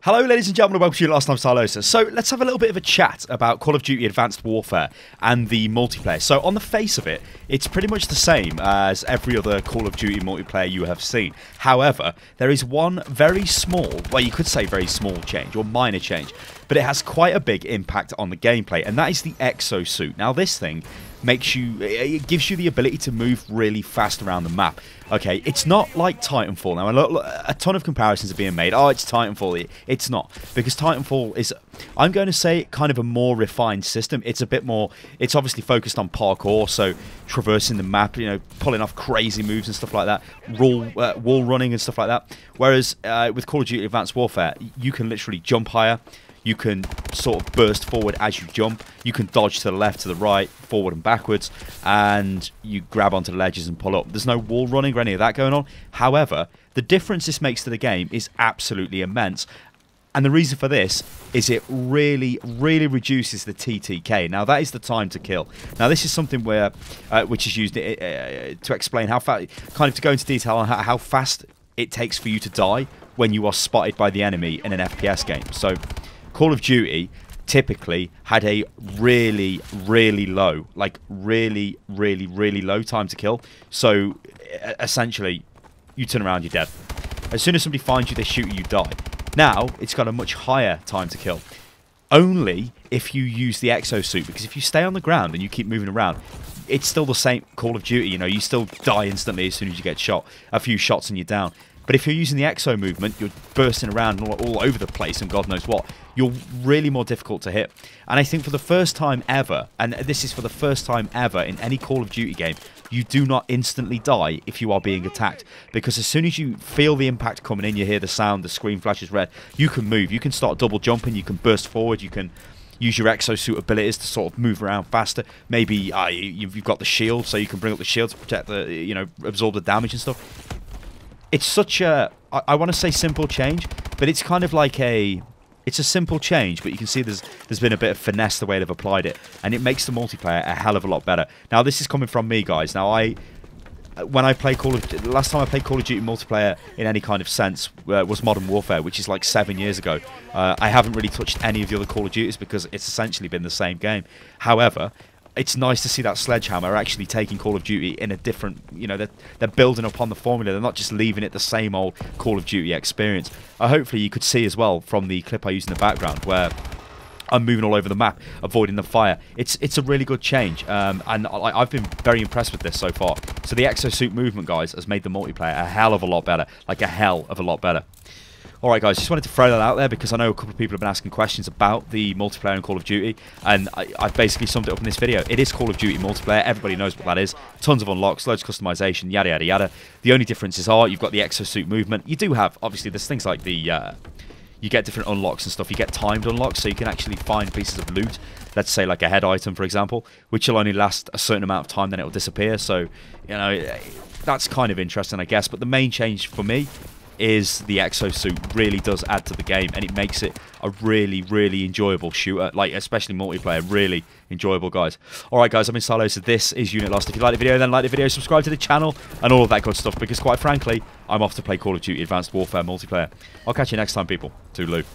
Hello ladies and gentlemen, welcome to you Last Time Silosa. So let's have a little bit of a chat about Call of Duty Advanced Warfare and the multiplayer. So on the face of it, it's pretty much the same as every other Call of Duty multiplayer you have seen. However, there is one very small, well you could say very small change or minor change, but it has quite a big impact on the gameplay, and that is the exosuit. Now this thing it gives you the ability to move really fast around the map. Okay, it's not like Titanfall. Now, a ton of comparisons are being made. Oh, it's Titanfall. It's not, because Titanfall is, I'm going to say, kind of a more refined system. It's a bit more, it's obviously focused on parkour, so traversing the map, you know, pulling off crazy moves and stuff like that, wall running and stuff like that. Whereas with Call of Duty Advanced Warfare, you can literally jump higher. You can sort of burst forward as you jump. You can dodge to the left, to the right, forward and backwards, and you grab onto the ledges and pull up. There's no wall running or any of that going on. However, the difference this makes to the game is absolutely immense. And the reason for this is it really, really reduces the TTK. Now, that is the time to kill. Now, this is something where, which is used to explain how fast, kind of to go into detail on how fast it takes for you to die when you are spotted by the enemy in an FPS game. So, Call of Duty typically had a really, really low, like really, really, really low time to kill. So essentially, you turn around, you're dead. As soon as somebody finds you, they shoot you, you die. Now, it's got a much higher time to kill. Only if you use the exosuit, because if you stay on the ground and you keep moving around, it's still the same Call of Duty, you know, you still die instantly as soon as you get shot. A few shots and you're down. But if you're using the exo movement, you're bursting around all over the place and God knows what, you're really more difficult to hit. And I think for the first time ever, and this is for the first time ever in any Call of Duty game, you do not instantly die if you are being attacked. Because as soon as you feel the impact coming in, you hear the sound, the screen flashes red, you can move. You can start double jumping, you can burst forward, you can use your exosuit abilities to sort of move around faster. Maybe you've got the shield, so you can bring up the shield to protect the, you know, absorb the damage and stuff. It's such a, I want to say simple change, but it's kind of like it's a simple change, but you can see there's been a bit of finesse the way they've applied it, and it makes the multiplayer a hell of a lot better. Now, this is coming from me, guys. Now, when I play the last time I played Call of Duty multiplayer in any kind of sense was Modern Warfare, which is like 7 years ago. I haven't really touched any of the other Call of Duties because it's essentially been the same game. However, it's nice to see that Sledgehammer actually taking Call of Duty in a different, you know, they're building upon the formula. They're not just leaving it the same old Call of Duty experience. Hopefully you could see as well from the clip I used in the background where I'm moving all over the map, avoiding the fire. It's a really good change, and I've been very impressed with this so far. So the exosuit movement, guys, has made the multiplayer a hell of a lot better, like a hell of a lot better. Alright guys, just wanted to throw that out there because I know a couple of people have been asking questions about the multiplayer in Call of Duty, and I've basically summed it up in this video. It is Call of Duty multiplayer, everybody knows what that is. Tons of unlocks, loads of customization, yada yada yada. The only differences are you've got the exosuit movement. You do have, obviously, there's things like the, you get different unlocks and stuff. You get timed unlocks, so you can actually find pieces of loot. Let's say like a head item, for example, which will only last a certain amount of time, then it will disappear. So, you know, that's kind of interesting, I guess. But the main change for me is the exosuit really does add to the game, and it makes it a really, really enjoyable shooter, like especially multiplayer, really enjoyable, guys. Alright guys, I'm in Silo, so this is Unit Lost. If you like the video, then like the video, subscribe to the channel, and all of that good stuff, because quite frankly, I'm off to play Call of Duty Advanced Warfare multiplayer. I'll catch you next time, people. Toodaloo.